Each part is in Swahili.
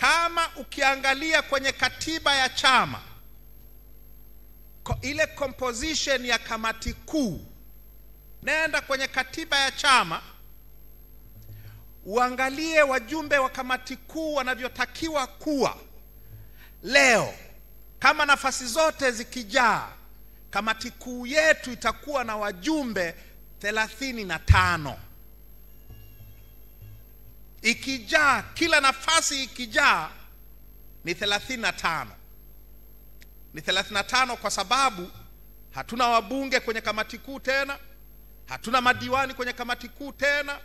Kama ukiangalia kwenye katiba ya chama, ile composition ya kamati kuu, nenda kwenye katiba ya chama uangalie wajumbe wa kamati kuu wanavyotakiwa kuwa. Leo kama nafasi zote zikijaa, kamati kuu yetu itakuwa na wajumbe 35. Ikijaa, kila nafasi ikijaa ni 35. Ni 35 kwa sababu hatuna wabunge kwenye kamati kuu tena, hatuna madiwani kwenye kamati kuu tena,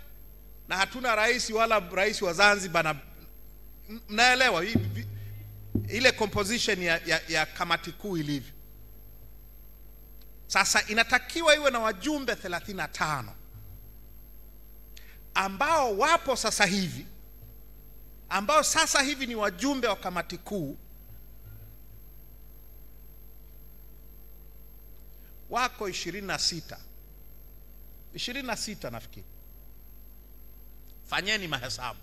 na hatuna rais wala rais wa Zanzibar. Mnaelewa ile composition ya kamati kuu ilivyo. Sasa inatakiwa iwe na wajumbe 35 ambao wapo sasa hivi, ambao sasa hivi ni wajumbe wa kamati kuu. Wako 26 nafikiri. Fanyeni mahesabu.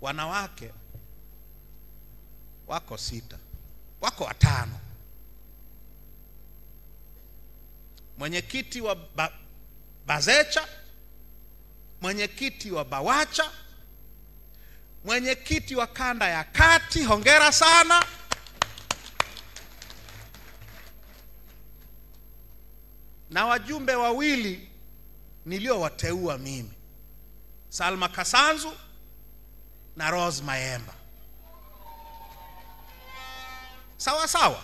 Wanawake wako 6, wako 5. Mwenyekiti wa Bazecha, mwenyekiti wa Bawacha, mwenyekiti wa kanda ya kati, hongera sana. Na wajumbe wawili niliowateua mimi, Salma Kasanzu na Rose Maemba. Sawa sawa.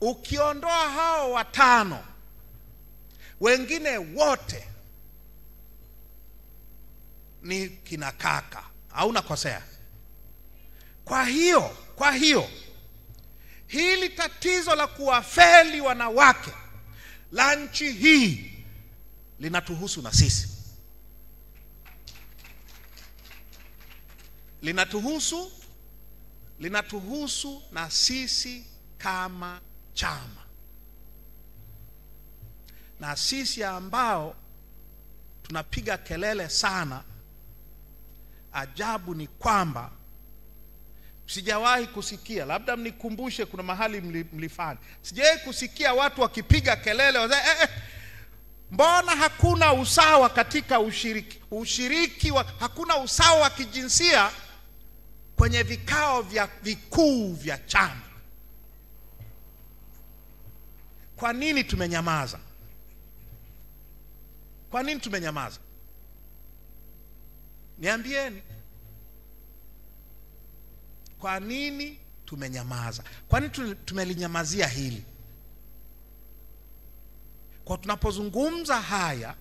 Ukiondoa hao 5, wengine wote ni kina kaka, au nakosea? Kwa hiyo hili tatizo la kuwafeli wanawake la nchi hii linatuhusu na sisi. Linatuhusu na sisi kama chama. Na sisi ambao tunapiga kelele sana, ajabu ni kwamba sijawahi kusikia, labda mnikumbushe kuna mahali mlifanya, sijawahi kusikia watu wakipiga kelele mbona hakuna usawa katika ushiriki hakuna usawa wa kijinsia kwenye vikao vikuu vya chama. Kwa nini tumenyamaza? Kwa nini tumenyamaza? Niambieni. Kwa nini tumenyamaza? Kwa nini tumelinyamazia hili? Kwa tunapozungumza haya,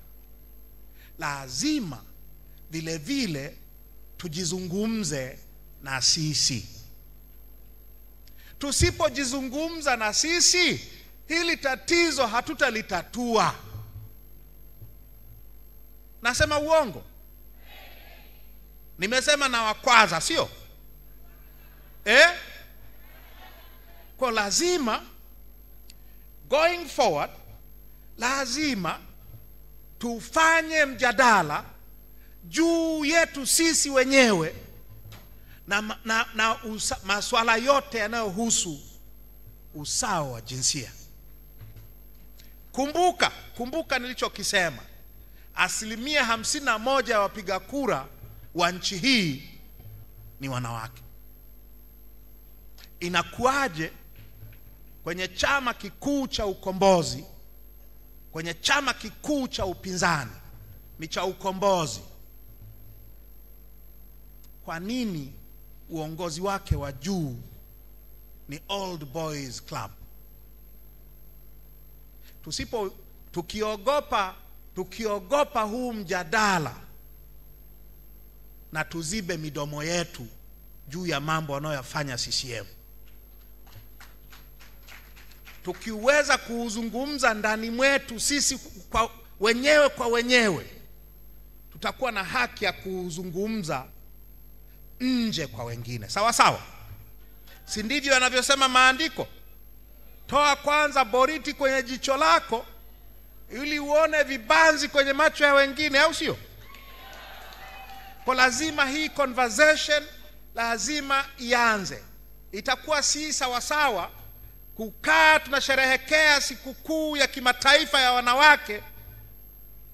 lazima vile vile tujizungumze na sisi. Tusipojizungumza na sisi, hili tatizo hatutalitatua. Nasema uongo? Nimesema na wakwaza, sio? Kwa lazima going forward, lazima tufanye mjadala juu yetu sisi wenyewe na masuala yote yanayohusu usawa wa jinsia. Kumbuka nilichokisema. 51% ya wapiga kura wa nchi hii ni wanawake. Inakuaje kwenye chama kikuu cha ukombozi, kwenye chama kikuu cha upinzani ni cha ukombozi, kwa nini uongozi wake wa juu ni Old Boys Club? Tukiogopa huu mjadala na tuzibe midomo yetu juu ya mambo wanayofanya CCM, tukiweza kuuzungumza ndani mwetu sisi kwa wenyewe, tutakuwa na haki ya kuzungumza nje kwa wengine. Sawa sawa? Si ndivyo yanavyosema maandiko? Toa kwanza boriti kwenye jicho lako ili uone vibanzi kwenye macho ya wengine, au sio? Kwa lazima hii conversation lazima ianze. Itakuwa si sawasawa kukaa tunasherehekea sikukuu ya kimataifa ya wanawake,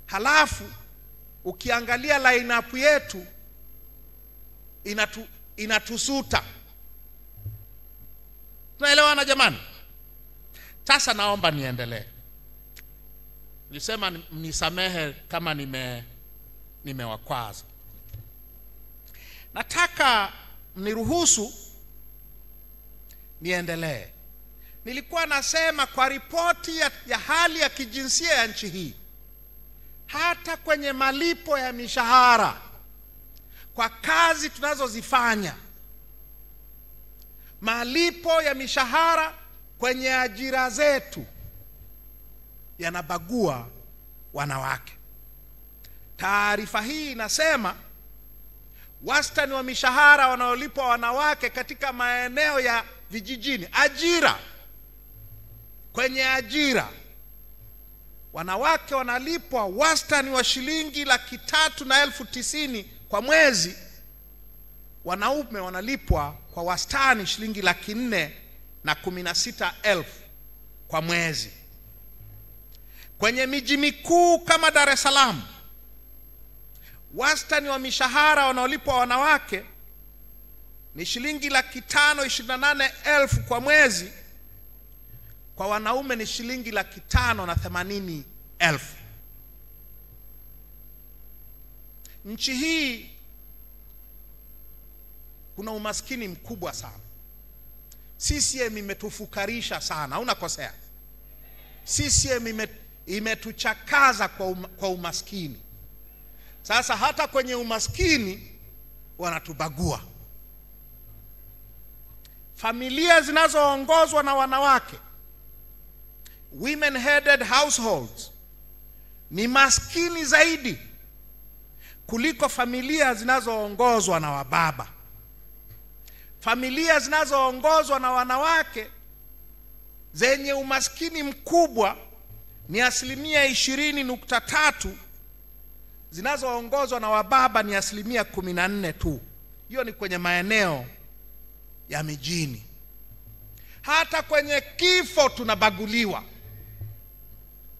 halafu ukiangalia line-up yetu inatusuta. Tunaelewana jamani? Sasa naomba niendelee. Nilisema nisamehe kama nimewakwaza. Nataka mniruhusu niendelee. Nilikuwa nasema kwa ripoti ya hali ya kijinsia ya nchi hii, hata kwenye malipo ya mishahara kwa kazi tunazozifanya, malipo ya mishahara kwenye ajira zetu yanabagua wanawake. Taarifa hii inasema wastani wa mishahara wanaolipwa wanawake katika maeneo ya vijijini, kwenye ajira, wanawake wanalipwa wastani wa shilingi 390,000 kwa mwezi. Wanaume wanalipwa kwa wastani shilingi 416,000 kwa mwezi. Kwenye miji mikuu kama Dar es Salaam, wastani wa mishahara wanaolipwa wanawake ni shilingi 528,000 kwa mwezi. Kwa wanaume ni shilingi 580,000. Nchi hii kuna umaskini mkubwa sana. CCM imetufukarisha sana, unakosea. CCM imetuchakaza kwa umaskini. Sasa hata kwenye umaskini wanatubagua. Familia zinazoongozwa na wanawake, women headed households, ni maskini zaidi kuliko familia zinazoongozwa na wababa. Familia zinazoongozwa na wanawake zenye umaskini mkubwa ni 20.3%, zinazoongozwa na wababa ni 14% tu. Hiyo ni kwenye maeneo ya mijini. Hata kwenye kifo tunabaguliwa.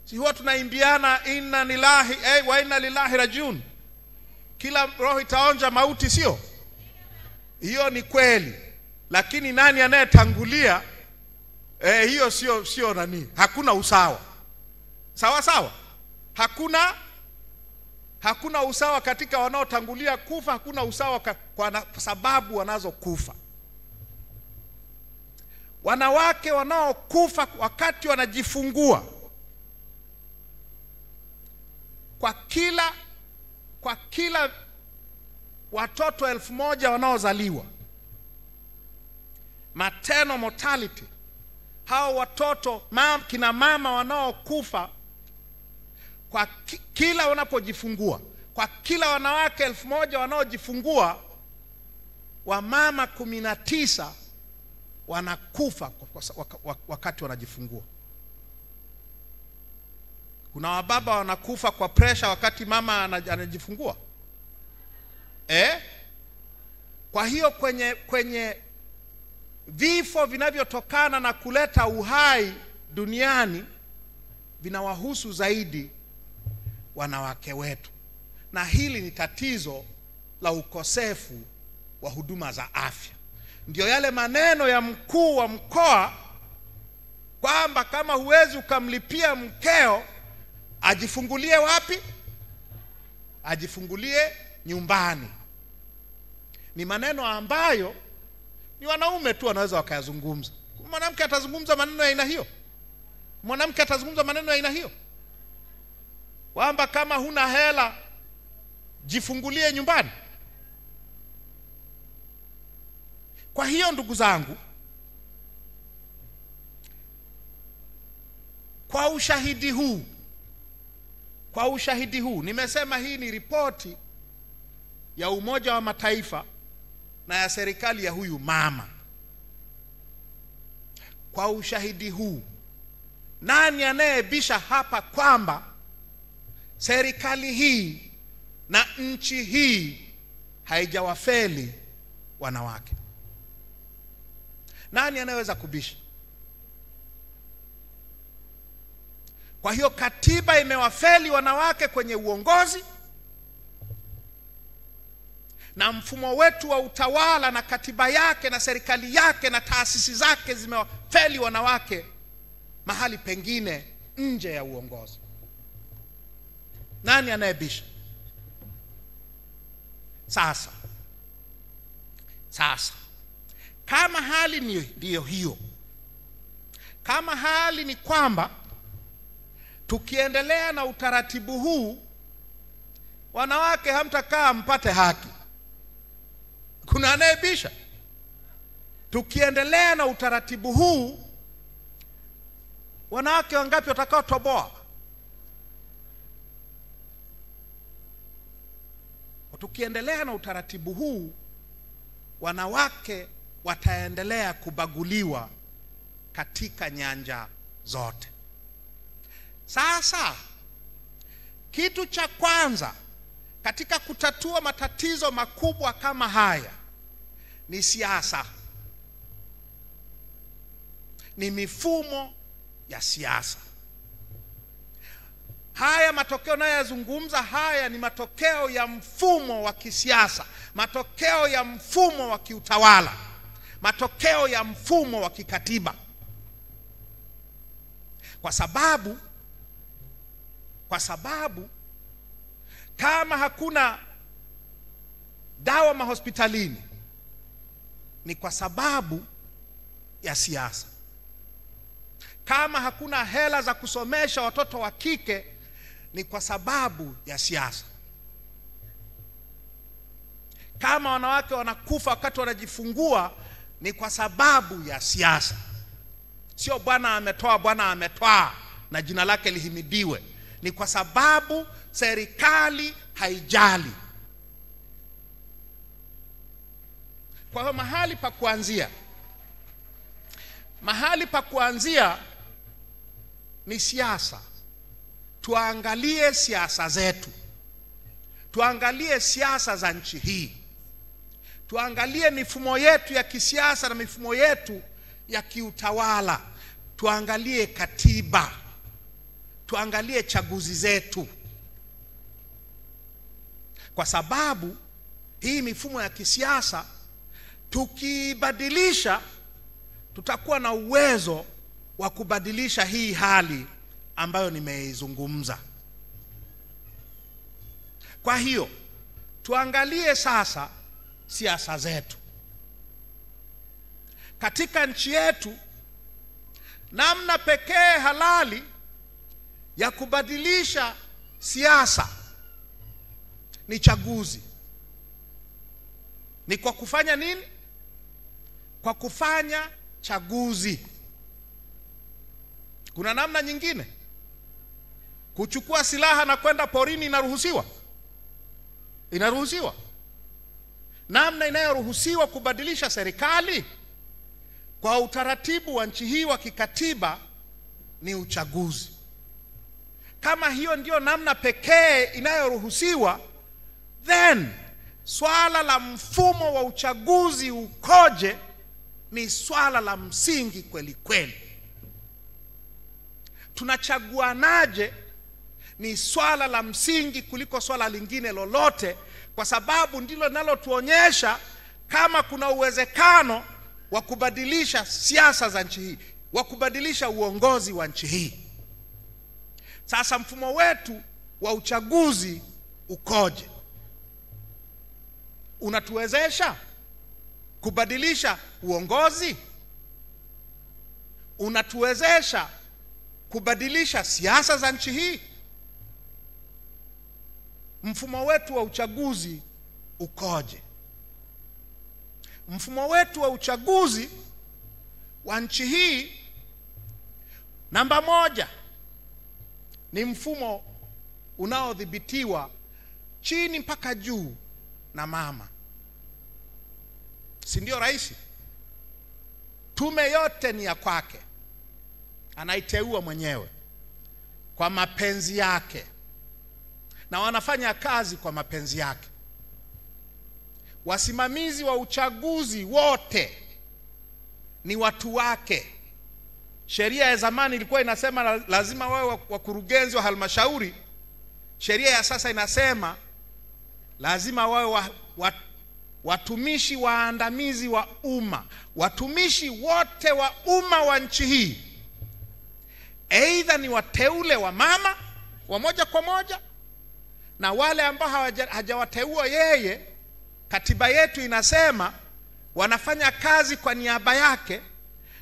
Si huwa tunaimbiana inna lillahi wa inna ilaihi rajiun, kila roho itaonja mauti, sio? Hiyo ni kweli, lakini nani anayetangulia? Hiyo sio nani. Hakuna usawa. Sawa? Hakuna usawa katika wanaotangulia kufa, hakuna usawa kwa sababu wanazokufa. Wanawake wanaokufa wakati wanajifungua, kwa kila watoto 1000 wanaozaliwa, maternal mortality, hao watoto kina mama wanaokufa kwa kila wanapojifungua, kwa kila wanawake 1000 wanaojifungua, wamama 19 wanakufa wakati wanajifungua. Kuna wababa wanakufa kwa pressure wakati mama anajifungua. Kwa hiyo kwenye vifo vinavyotokana na kuleta uhai duniani vinawahusu zaidi wanawake wetu, na hili ni tatizo la ukosefu wa huduma za afya. Ndio yale maneno ya mkuu wa mkoa kwamba kama huwezi ukamlipia mkeo, ajifungulie wapi? Ajifungulie nyumbani. Ni maneno ambayo ni wanaume tu wanaweza wakayazungumza. Mwanamke atazungumza maneno ya aina hiyo? Mwanamke atazungumza maneno ya aina hiyo? Kwamba kama huna hela jifungulie nyumbani? Kwa hiyo ndugu zangu, kwa ushahidi huu nimesema hii ni ripoti ya Umoja wa Mataifa na ya serikali ya huyu mama. Kwa ushahidi huu, nani anayebisha hapa kwamba serikali hii na nchi hii haijawafeli wanawake. Nani anaweza kubisha? Kwa hiyo katiba imewafeli wanawake kwenye uongozi, na mfumo wetu wa utawala na katiba yake na serikali yake na taasisi zake zimewafeli wanawake mahali pengine nje ya uongozi. Nani anayebisha? Sasa kama hali ndiyo hiyo, kama hali ni kwamba tukiendelea na utaratibu huu wanawake hamtakaa mpate haki, kuna anayebisha? Tukiendelea na utaratibu huu wanawake wangapi watakao toboa? Tukiendelea na utaratibu huu wanawake wataendelea kubaguliwa katika nyanja zote. Sasa kitu cha kwanza katika kutatua matatizo makubwa kama haya ni siasa, ni mifumo ya siasa. Haya matokeo nayozungumza haya ni matokeo ya mfumo wa kisiasa, matokeo ya mfumo wa kiutawala, matokeo ya mfumo wa kikatiba. Kwa sababu kama hakuna dawa mahospitalini ni kwa sababu ya siasa. Kama hakuna hela za kusomesha watoto wa kike ni kwa sababu ya siasa. Kama wanawake wanakufa wakati wanajifungua ni kwa sababu ya siasa. Sio Bwana ametoa, Bwana ametwaa na jina lake lihimidiwe. Ni kwa sababu serikali haijali. Kwa hiyo mahali pa kuanzia ni siasa. Tuangalie siasa zetu, tuangalie siasa za nchi hii, tuangalie mifumo yetu ya kisiasa na mifumo yetu ya kiutawala, tuangalie katiba, tuangalie chaguzi zetu. Kwa sababu hii mifumo ya kisiasa tukibadilisha, tutakuwa na uwezo wa kubadilisha hii hali ambayo nimeizungumza. Kwa hiyo tuangalie sasa siasa zetu katika nchi yetu. Namna pekee halali ya kubadilisha siasa ni chaguzi. Ni kwa kufanya nini? Kwa kufanya chaguzi. Kuna namna nyingine? Kuchukua silaha na kwenda porini inaruhusiwa? Inaruhusiwa. Namna inayoruhusiwa kubadilisha serikali kwa utaratibu wa nchi hii wa kikatiba ni uchaguzi. Kama hiyo ndio namna pekee inayoruhusiwa, then swala la mfumo wa uchaguzi ukoje ni swala la msingi kweli kweli. Tunachaguanaje ni swala la msingi kuliko swala lingine lolote, kwa sababu ndilo linalotuonyesha kama kuna uwezekano wa kubadilisha siasa za nchi hii, wa kubadilisha uongozi wa nchi hii. Sasa mfumo wetu wa uchaguzi ukoje? Unatuwezesha kubadilisha uongozi? Unatuwezesha kubadilisha siasa za nchi hii? Mfumo wetu wa uchaguzi ukoje? Mfumo wetu wa uchaguzi wa nchi hii, namba moja, ni mfumo unaodhibitiwa chini mpaka juu na mama. Si ndio rais? Tume yote ni ya kwake, anaiteua mwenyewe kwa mapenzi yake, na wanafanya kazi kwa mapenzi yake. wasimamizi wa uchaguzi wote ni watu wake. Sheria ya zamani ilikuwa inasema lazima wawe wakurugenzi wa halmashauri. Sheria ya sasa inasema lazima wawe watumishi waandamizi wa umma. Watumishi wote wa umma wa nchi hii, aidha ni wateule wa mama wa moja kwa moja, na wale ambao hajawateua yeye, katiba yetu inasema wanafanya kazi kwa niaba yake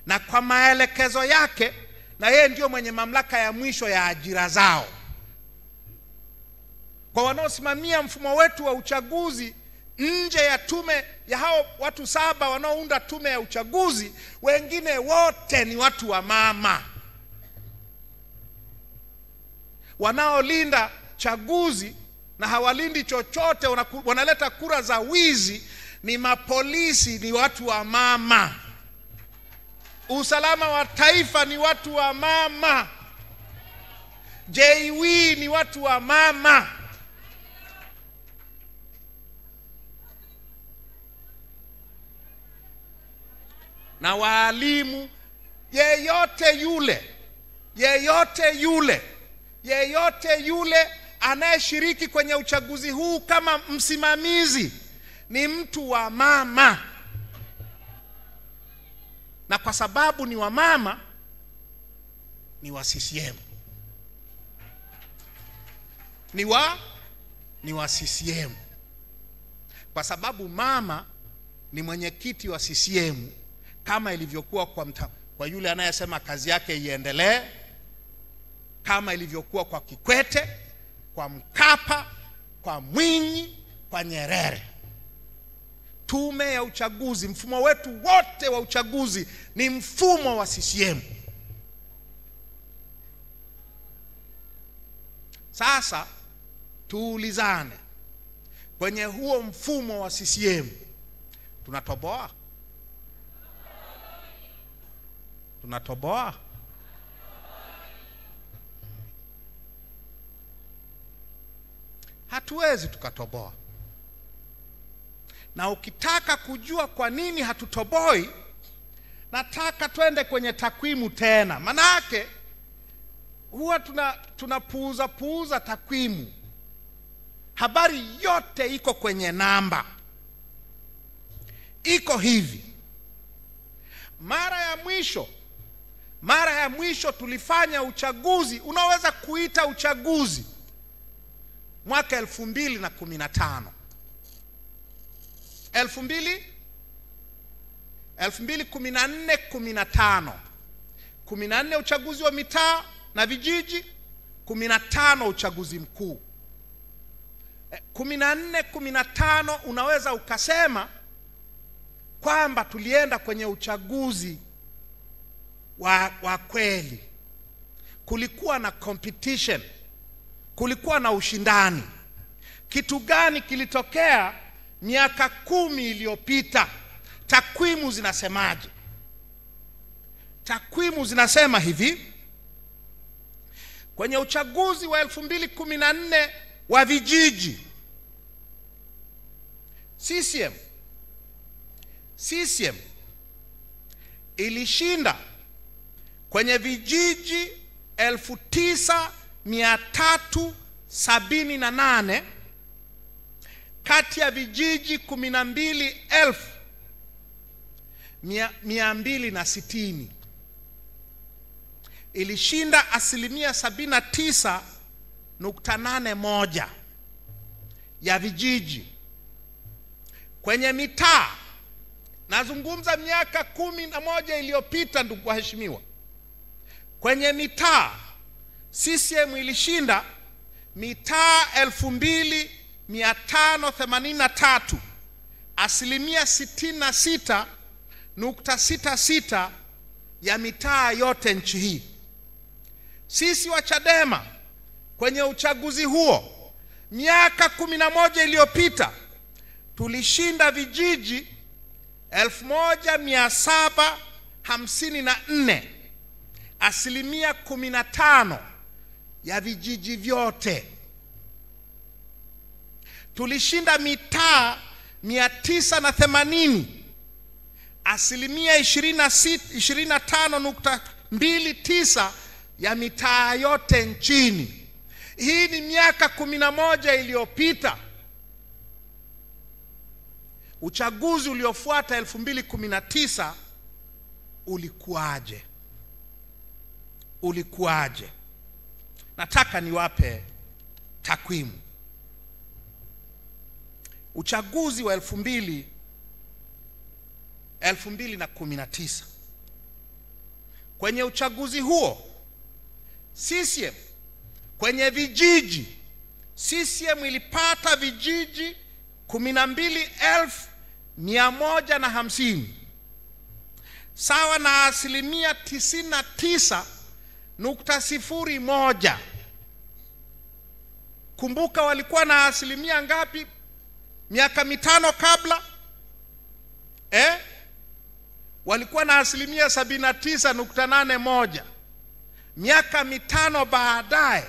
na kwa maelekezo yake, na yeye ndio mwenye mamlaka ya mwisho ya ajira zao. Kwa wanaosimamia mfumo wetu wa uchaguzi nje ya tume ya hao watu 7 wanaounda tume ya uchaguzi, wengine wote ni watu wa mama. Wanaolinda chaguzi na hawalindi chochote, wanaleta kura za wizi, ni mapolisi, ni watu wa mama. Usalama wa taifa ni watu wa mama. JW ni watu wa mama. Na walimu, yeyote yule anayeshiriki kwenye uchaguzi huu kama msimamizi ni mtu wa mama. Na kwa sababu ni wa mama, ni wa CCM. Ni wa CCM. Kwa sababu mama ni mwenyekiti wa CCM, kama ilivyokuwa kwa yule anayesema kazi yake iendelee, kama ilivyokuwa kwa Kikwete, kwa Mkapa, kwa Mwinyi, kwa Nyerere. Tume ya uchaguzi, mfumo wetu wote wa uchaguzi ni mfumo wa CCM. Sasa tuulizane, kwenye huo mfumo wa CCM tunatoboa? Tunatoboa? Hatuwezi tukatoboa. Na ukitaka kujua kwa nini hatutoboi, nataka twende kwenye takwimu tena. Manake huwa tunapuuza takwimu. Habari yote iko kwenye namba. Iko hivi: mara ya mwisho tulifanya uchaguzi, unaweza kuita uchaguzi, mwaka 2015. 2014 15 uchaguzi wa mitaa na vijiji, 15 uchaguzi mkuu. 15 unaweza ukasema kwamba tulienda kwenye uchaguzi wa kweli. Kulikuwa na competition, kulikuwa na ushindani. Kitu gani kilitokea miaka 10 iliyopita? Takwimu zinasemaje? Takwimu zinasema hivi: kwenye uchaguzi wa 2014 wa vijiji, CCM ilishinda kwenye vijiji 9378 kati ya vijiji 12,260. Ilishinda 79.81% ya vijiji. Kwenye mitaa, nazungumza miaka 11 iliyopita, ndugu waheshimiwa, kwenye mitaa CCM ilishinda mitaa 2583, 66.66% ya mitaa yote nchi hii. Sisi wa Chadema kwenye uchaguzi huo miaka 11 iliyopita tulishinda vijiji 1754, 15% ya vijiji vyote. Tulishinda mitaa 980, asilimia 25.29 ya mitaa yote nchini. Hii ni miaka 11 iliyopita. Uchaguzi uliofuata 2019 ulikuwaje? Ulikuwaje? Nataka niwape takwimu. Uchaguzi wa 2019, kwenye uchaguzi huo CCM kwenye vijiji, CCM ilipata vijiji 12,150, sawa na asilimia 99.01. Kumbuka walikuwa na asilimia ngapi miaka mitano kabla? Walikuwa na asilimia 79.81. Miaka mitano baadaye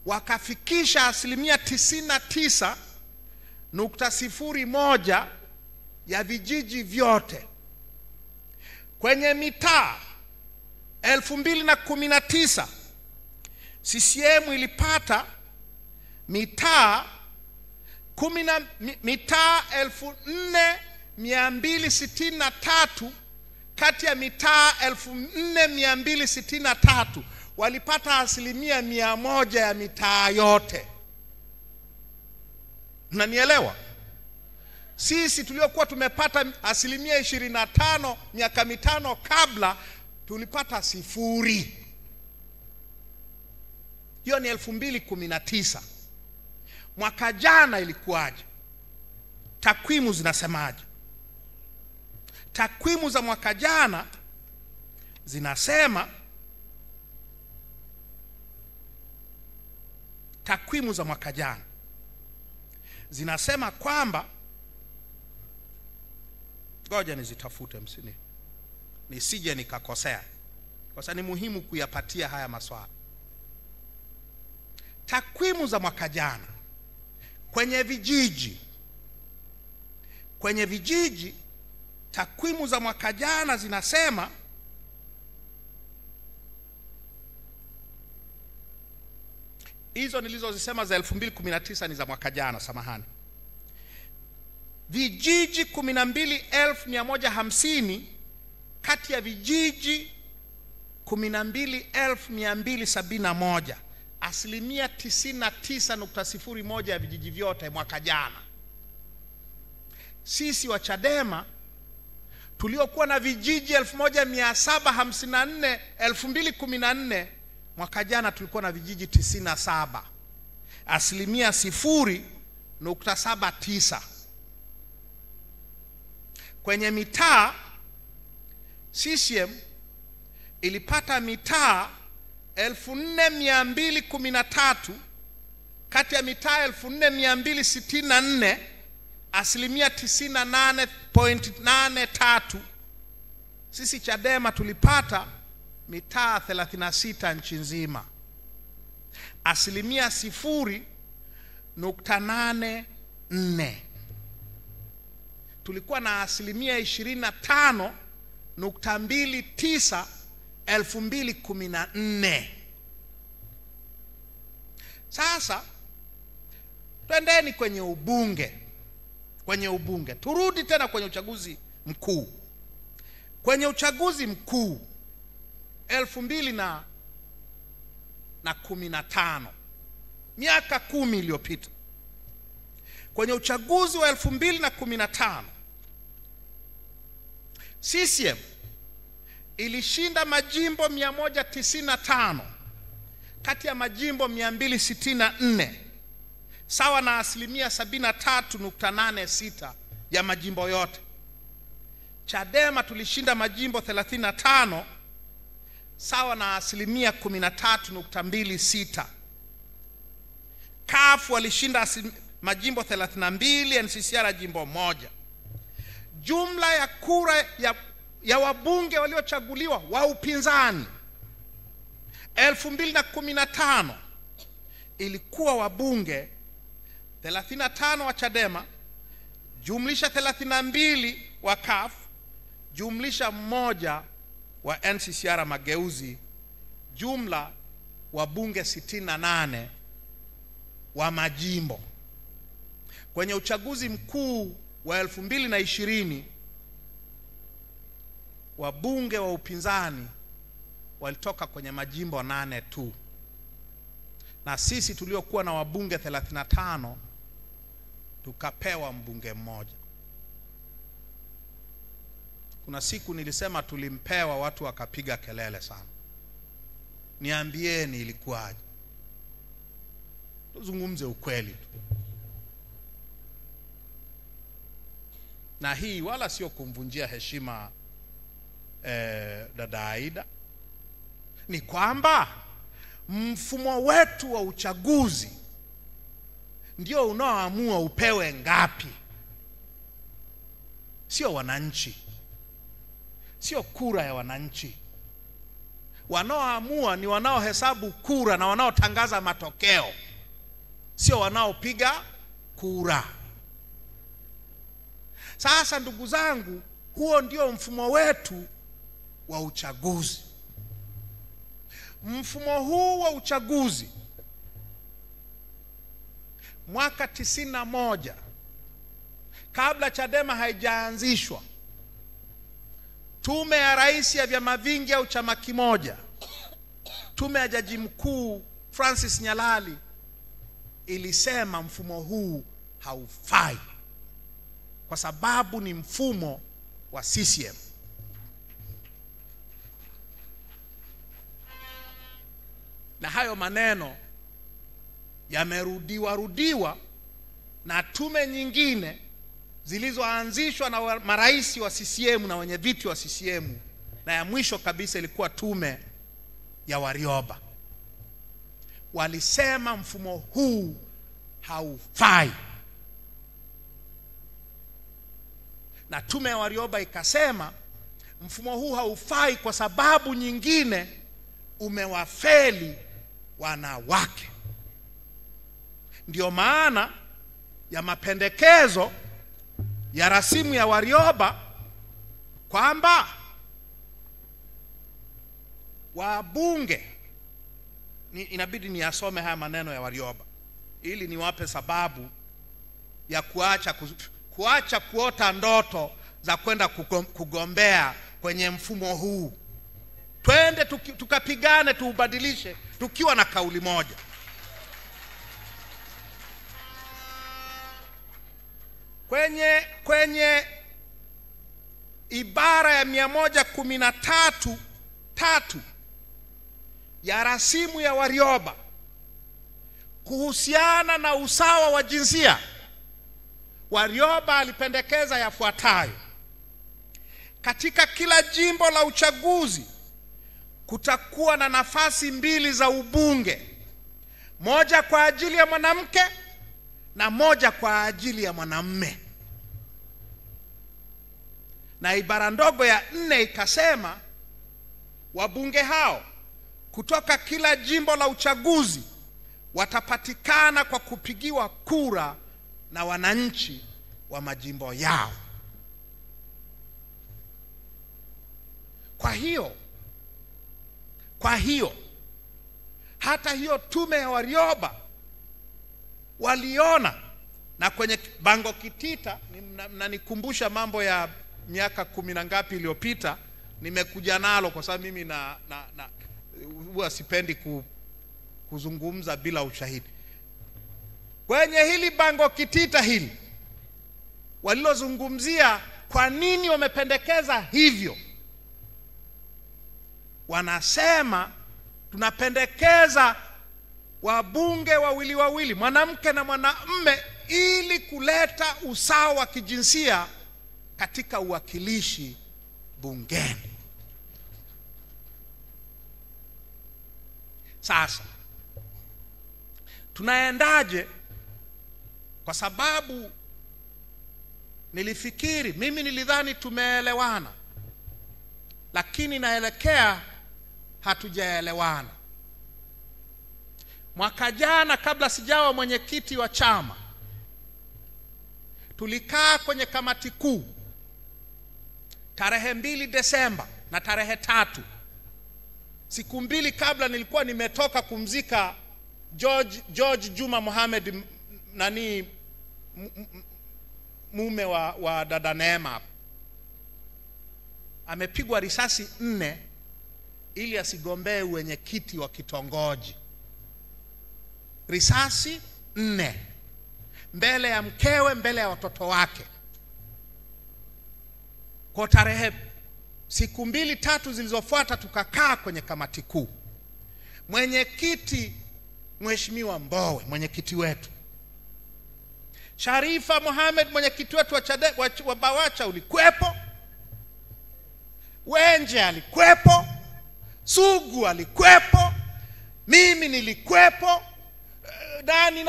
wakafikisha asilimia 99.01 ya vijiji vyote. Kwenye mitaa 2019 CCM ilipata mitaa 4,263. Kati ya mitaa 4,263 walipata asilimia 100 ya mitaa yote. Mnanielewa? Sisi tuliokuwa tumepata asilimia 25 miaka mitano kabla tulipata 0. Hiyo ni 2019. Mwaka jana ilikuwaje? Takwimu zinasemaje? Takwimu za mwaka jana zinasema, kwamba, ngoja nizitafute nisije nikakosea, kwa sababu ni muhimu kuyapatia haya maswala. Takwimu za mwaka jana kwenye vijiji, takwimu za mwaka jana zinasema hizo nilizozisema za 2019 ni za mwaka jana, samahani. Vijiji 12,150 kati ya vijiji 12,271, asilimia 99.01 ya vijiji vyote mwaka jana. Sisi wa Chadema tuliokuwa na vijiji 1754 2014, mwaka jana tulikuwa na vijiji 97, asilimia 0.79. Kwenye mitaa CCM ilipata mitaa 4,213 kati ya mitaa 4,264, asilimia 98.83. Sisi Chadema tulipata mitaa 36 nchi nzima, asilimia 0.84. Tulikuwa na asilimia 25.29 2014. Sasa twendeni kwenye ubunge. Turudi tena kwenye uchaguzi mkuu. Kwenye uchaguzi mkuu 2015, miaka 10 iliyopita, kwenye uchaguzi wa 2015 CCM ilishinda majimbo 195 kati ya majimbo 264, sawa na asilimia 73.86 ya majimbo yote. Chadema tulishinda majimbo 35, sawa na asilimia 13.26. CUF walishinda majimbo 32, NCCR jimbo moja. Jumla ya kura ya wabunge waliochaguliwa wa upinzani 2015 ilikuwa wabunge 35 wa Chadema, jumlisha 32 wa CUF, jumlisha 1 wa NCCR Mageuzi, jumla wabunge 68 wa majimbo. Kwenye uchaguzi mkuu wa 2020 wabunge wa upinzani walitoka kwenye majimbo 8 tu, na sisi tuliokuwa na wabunge 35 tukapewa mbunge mmoja. Kuna siku nilisema tulimpewa, watu wakapiga kelele sana. Niambieni ilikuwaje? Tuzungumze ukweli tu. Na hii wala sio kumvunjia heshima dada Aida. Ni kwamba mfumo wetu wa uchaguzi ndio unaoamua upewe ngapi, sio wananchi, sio kura ya wananchi. Wanaoamua ni wanaohesabu kura na wanaotangaza matokeo, sio wanaopiga kura. Sasa ndugu zangu, huo ndio mfumo wetu wa uchaguzi. Mfumo huu wa uchaguzi mwaka 91, kabla Chadema haijaanzishwa, tume ya rais ya vyama vingi au chama kimoja, tume ya Jaji Mkuu Francis Nyalali ilisema mfumo huu haufai kwa sababu ni mfumo wa CCM. Na hayo maneno yamerudiwa na tume nyingine zilizoanzishwa na marais wa CCM na wenye viti wa CCM, na ya mwisho kabisa ilikuwa tume ya Warioba. Walisema mfumo huu haufai, na tume ya Warioba ikasema mfumo huu haufai kwa sababu nyingine, umewafeli wanawake. Ndio maana ya mapendekezo ya rasimu ya Warioba kwamba wabunge, inabidi niyasome haya maneno ya Warioba ili niwape sababu ya kuacha kuota ndoto za kwenda kugombea kwenye mfumo huu. Twende tukapigane, tuubadilishe tukiwa na kauli moja. Kwenye ibara ya 113 ya rasimu ya Warioba kuhusiana na usawa wa jinsia, Warioba alipendekeza yafuatayo: katika kila jimbo la uchaguzi kutakuwa na nafasi 2 za ubunge, moja kwa ajili ya mwanamke na moja kwa ajili ya mwanamume. Na ibara ndogo ya 4 ikasema wabunge hao kutoka kila jimbo la uchaguzi watapatikana kwa kupigiwa kura na wananchi wa majimbo yao. Kwa hiyo hata hiyo tume ya Warioba waliona, na kwenye bango kitita, na nikumbusha mambo ya miaka 10 na ngapi iliyopita, nimekuja nalo kwa sababu mimi huwa sipendi kuzungumza bila ushahidi. Kwenye hili bango kitita hili walilozungumzia kwa nini wamependekeza hivyo, wanasema tunapendekeza wabunge wawili, mwanamke na mwanamume, ili kuleta usawa wa kijinsia katika uwakilishi bungeni. Sasa tunaendaje? Kwa sababu nilidhani tumeelewana, lakini naelekea hatujaelewana. Mwaka jana, kabla sijawa mwenyekiti wa chama, tulikaa kwenye kamati kuu tarehe 2 Desemba na tarehe 3. Siku mbili kabla nilikuwa nimetoka kumzika George Juma Mohamed, mume wa dada Neema. Amepigwa risasi 4 ili asigombee wenyekiti wa kitongoji. Risasi 4 mbele ya mkewe, mbele ya watoto wake. Kwa tarehe siku 2-3 zilizofuata tukakaa kwenye kamati kuu. Mwenyekiti Mheshimiwa Mbowe, mwenyekiti wetu. Sharifa Mohamed, mwenyekiti wetu wa Bawacha, ulikuwepo. Wenje alikuwepo. Sugu alikuwepo. Mimi nilikuwepo. Nani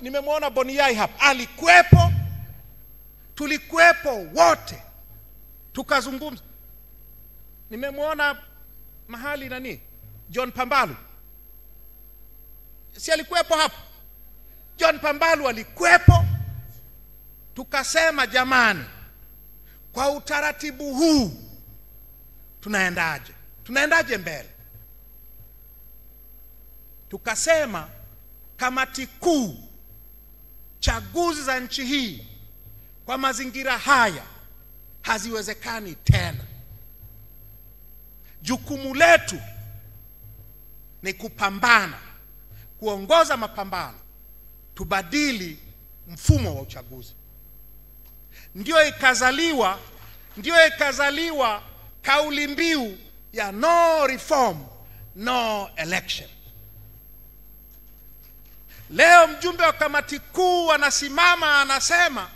nimemwona Boniai hapa alikuwepo. Tulikuwepo wote tukazungumza. Nimemwona mahali John Pambalu, si alikuwepo hapa? John Pambalu alikuwepo. Tukasema jamani, kwa utaratibu huu tunaendaje mbele? Tukasema kamati kuu, chaguzi za nchi hii kwa mazingira haya haziwezekani tena. Jukumu letu ni kupambana, kuongoza mapambano, tubadili mfumo wa uchaguzi. Ndio ikazaliwa kauli mbiu ya no reform, no election. Leo mjumbe wa kamati kuu anasimama anasema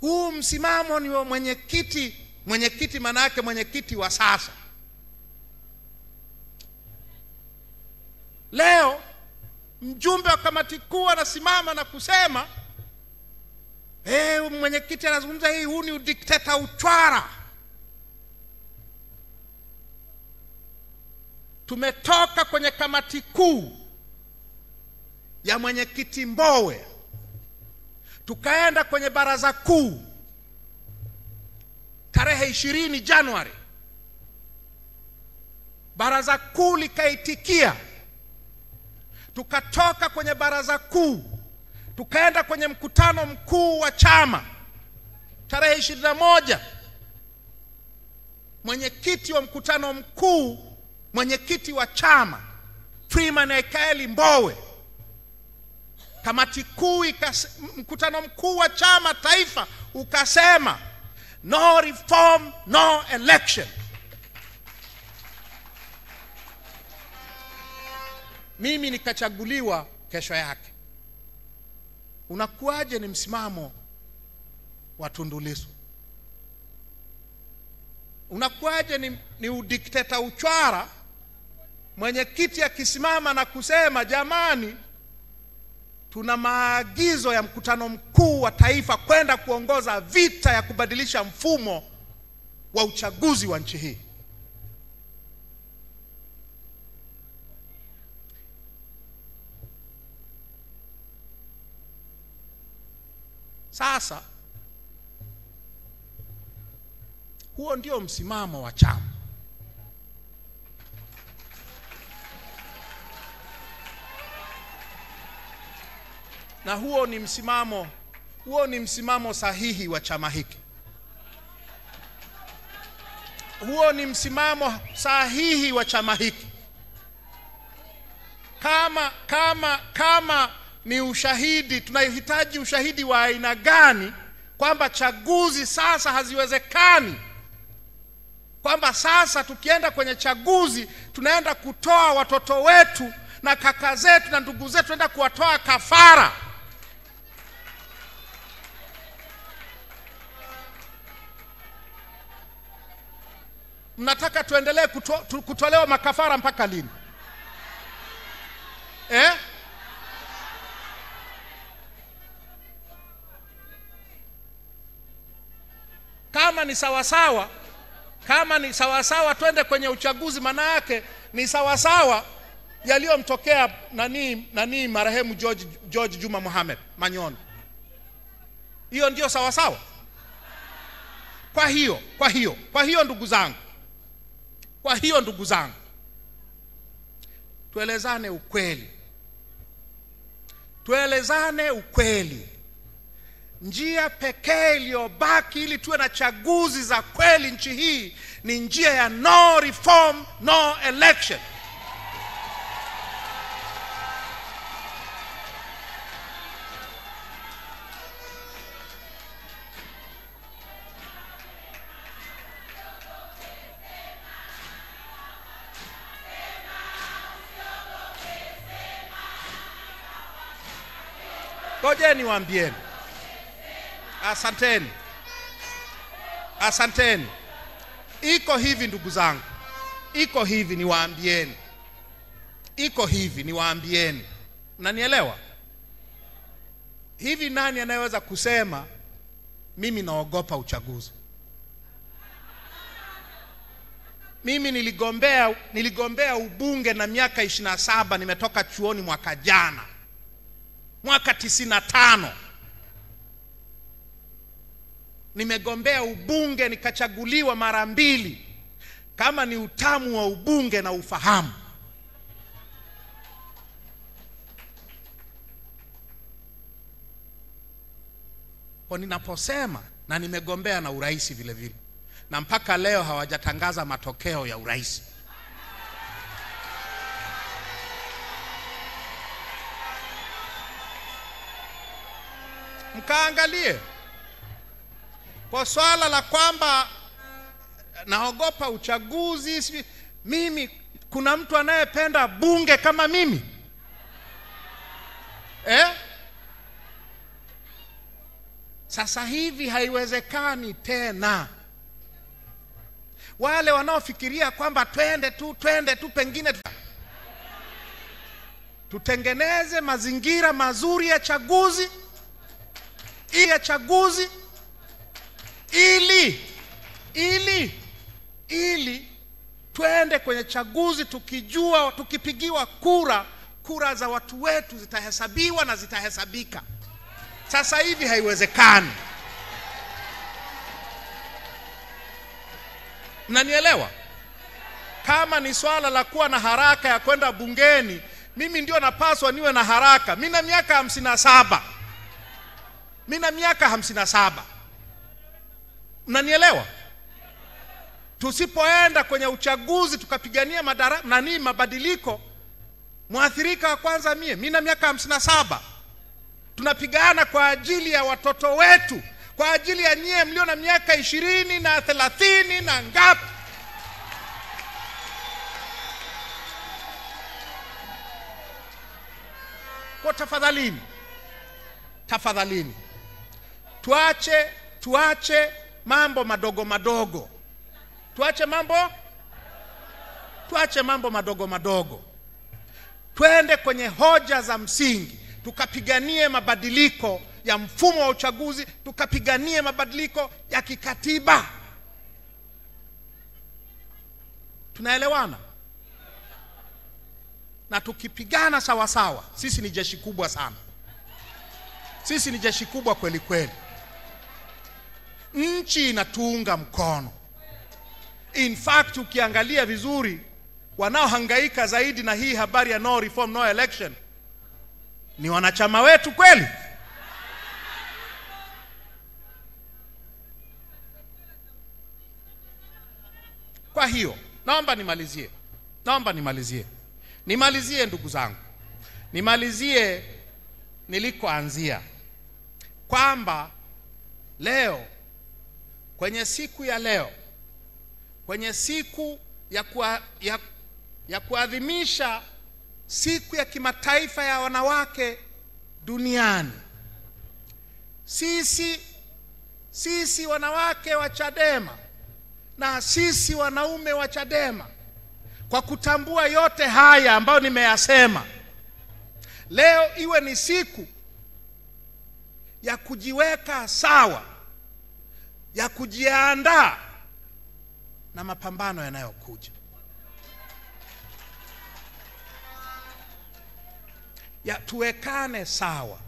huu msimamo ni wa mwenyekiti maana yake mwenyekiti wa sasa. Leo mjumbe wa kamati kuu anasimama na kusema mwenyekiti anazungumza huu ni udikteta uchwara. Tumetoka kwenye kamati kuu ya mwenyekiti Mbowe, tukaenda kwenye baraza kuu tarehe 20 Januari. Baraza kuu likaitikia. Tukatoka kwenye baraza kuu tukaenda kwenye mkutano mkuu wa chama tarehe 21. Mwenyekiti wa mkutano mkuu, mwenyekiti wa chama Freeman Aikaeli Mbowe, kamati kuu mkutano mkuu wa chama taifa ukasema no reform, no election. Mimi nikachaguliwa kesho yake. Unakuaje ni msimamo wa Tundu Lissu? Unakuaje ni udikteta uchwara? Mwenyekiti akisimama na kusema jamani, tuna maagizo ya mkutano mkuu wa taifa kwenda kuongoza vita ya kubadilisha mfumo wa uchaguzi wa nchi hii. Sasa huo ndio msimamo wa chama. Na huo ni msimamo sahihi wa chama hiki. Huo ni msimamo sahihi wa chama hiki. Kama ni ushahidi, tunahitaji ushahidi wa aina gani kwamba chaguzi sasa haziwezekani? Kwamba sasa tukienda kwenye chaguzi tunaenda kutoa watoto wetu na kaka zetu na ndugu zetu, tunaenda kuwatoa kafara. Mnataka tuendelee kutolewa makafara mpaka lini? Kama ni sawasawa twende kwenye uchaguzi, maana yake ni sawasawa yaliyomtokea marehemu George Juma Mohamed Manyoni. Hiyo ndio sawa sawa? Kwa hiyo ndugu zangu, tuelezane ukweli. Njia pekee iliyobaki ili tuwe na chaguzi za kweli nchi hii ni njia ya no reform, no election. Ngojeni niwaambieni. Asanteni. Iko hivi ndugu zangu. Iko hivi niwaambieni. Unanielewa? Hivi nani anayeweza kusema mimi naogopa uchaguzi? Mimi niligombea ubunge na miaka 27, nimetoka chuoni mwaka jana. Mwaka 95 nimegombea ubunge, nikachaguliwa mara 2. Kama ni utamu wa ubunge na ufahamu. Kwa ninaposema na nimegombea na urais vile vile, na mpaka leo hawajatangaza matokeo ya urais. Mkaangalie kwa swala la kwamba naogopa uchaguzi. Mimi, kuna mtu anayependa bunge kama mimi? Sasa hivi haiwezekani tena. Wale wanaofikiria kwamba twende tu pengine tutengeneze mazingira mazuri ya chaguzi, ili twende kwenye chaguzi tukijua tukipigiwa kura za watu wetu zitahesabiwa na zitahesabika. Sasa hivi haiwezekani. Mnanielewa? Kama ni swala la kuwa na haraka ya kwenda bungeni, mimi ndio napaswa niwe na haraka. Mimi na miaka 57. Mnanielewa? Tusipoenda kwenye uchaguzi tukapigania mabadiliko, mwathirika wa kwanza mimi na miaka 57. Tunapigana kwa ajili ya watoto wetu, kwa ajili ya nyie mlio na miaka 20 na 30 na ngapi. Kwa tafadhalini, tuache mambo madogo. Tuache mambo madogo. Twende kwenye hoja za msingi, tukapiganie mabadiliko ya mfumo wa uchaguzi, tukapiganie mabadiliko ya kikatiba. Tunaelewana? Na tukipigana sawa sawa, sisi ni jeshi kubwa sana. Sisi ni jeshi kubwa kweli kweli. Nchi inatuunga mkono. In fact, ukiangalia vizuri, wanaohangaika zaidi na hii habari ya no reform no election ni wanachama wetu kweli. Kwa hiyo naomba nimalizie ndugu zangu. Nimalizie nilikoanzia, kwamba leo, kwenye siku ya leo, kwenye siku ya kuadhimisha siku ya kimataifa ya wanawake duniani, sisi wanawake wa Chadema na sisi wanaume wa Chadema, kwa kutambua yote haya ambayo nimeyasema, leo iwe ni siku ya kujiweka sawa, ya kujiandaa na mapambano yanayokuja. Tuwekane sawa.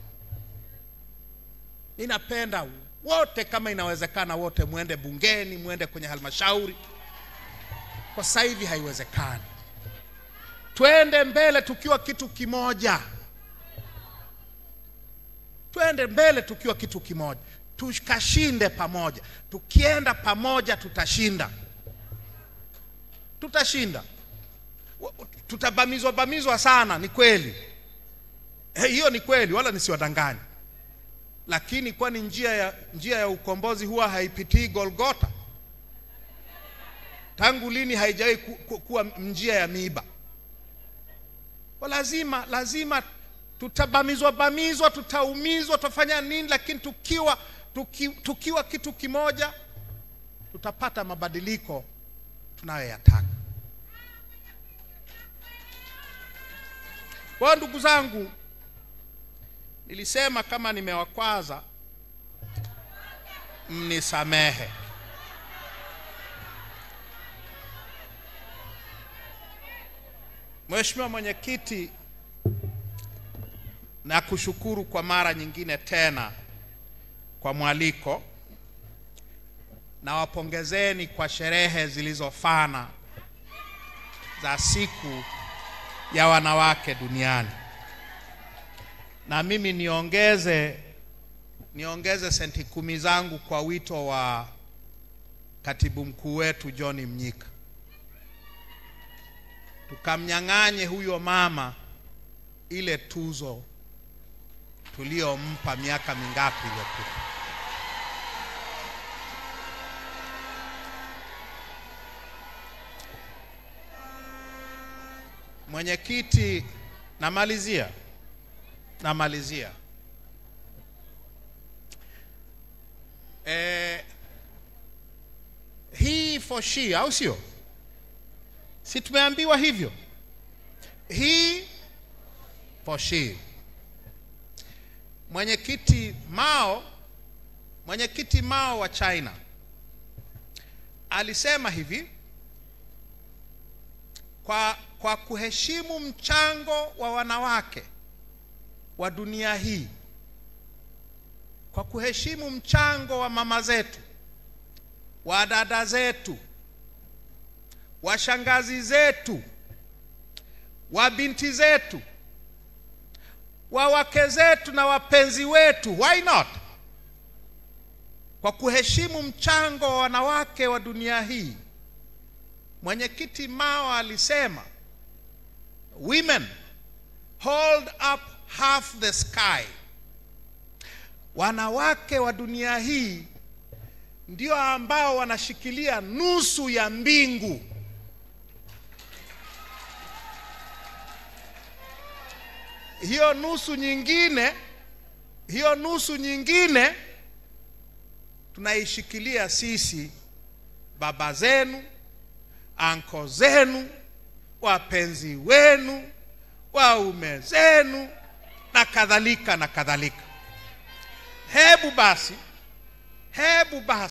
Ninapenda wote, kama inawezekana, wote muende bungeni, muende kwenye halmashauri. Kwa sasa hivi haiwezekani. Twende mbele tukiwa kitu kimoja. Twende mbele tukiwa kitu kimoja. Tukashinde pamoja. Tukienda pamoja tutashinda. Tutashinda. Tutabamizwa sana, ni kweli. Hiyo ni kweli, wala nisiwadanganye. Lakini kwani njia ya ukombozi huwa haipitii Golgotha? Tangu lini haijawahi kuwa njia ya miiba? Lazima tutabamizwa, tutaumizwa, tutafanya nini, lakini tukiwa kitu kimoja tutapata mabadiliko tunayoyataka. Kwa ndugu zangu, nilisema kama nimewakwaza mnisamehe. Mheshimiwa Mwenyekiti, na kushukuru kwa mara nyingine tena kwa mwaliko, na wapongezeni kwa sherehe zilizofana za siku ya wanawake duniani. Na mimi niongeze senti 10 zangu kwa wito wa katibu mkuu wetu John Mnyika. Tukamnyang'anye huyo mama ile tuzo tuliompa miaka mingapi iliyopita. Mwenyekiti, namalizia. He for she, au sio? Si tumeambiwa hivyo? He for she. Mwenyekiti Mao wa China alisema hivi: kwa kuheshimu mchango wa wanawake wa dunia hii, kwa kuheshimu mchango wa mama zetu, wa dada zetu, wa shangazi zetu, wa binti zetu, wa wake zetu na wapenzi wetu, why not? Kwa kuheshimu mchango wa wanawake wa dunia hii, Mwenyekiti Mao alisema, women hold up half the sky. Wanawake wa dunia hii ndio ambao wanashikilia nusu ya mbingu. Hiyo nusu nyingine tunaishikilia sisi, baba zenu, anko zenu, wapenzi wenu, waume zenu, na kadhalika na kadhalika. Hebu basi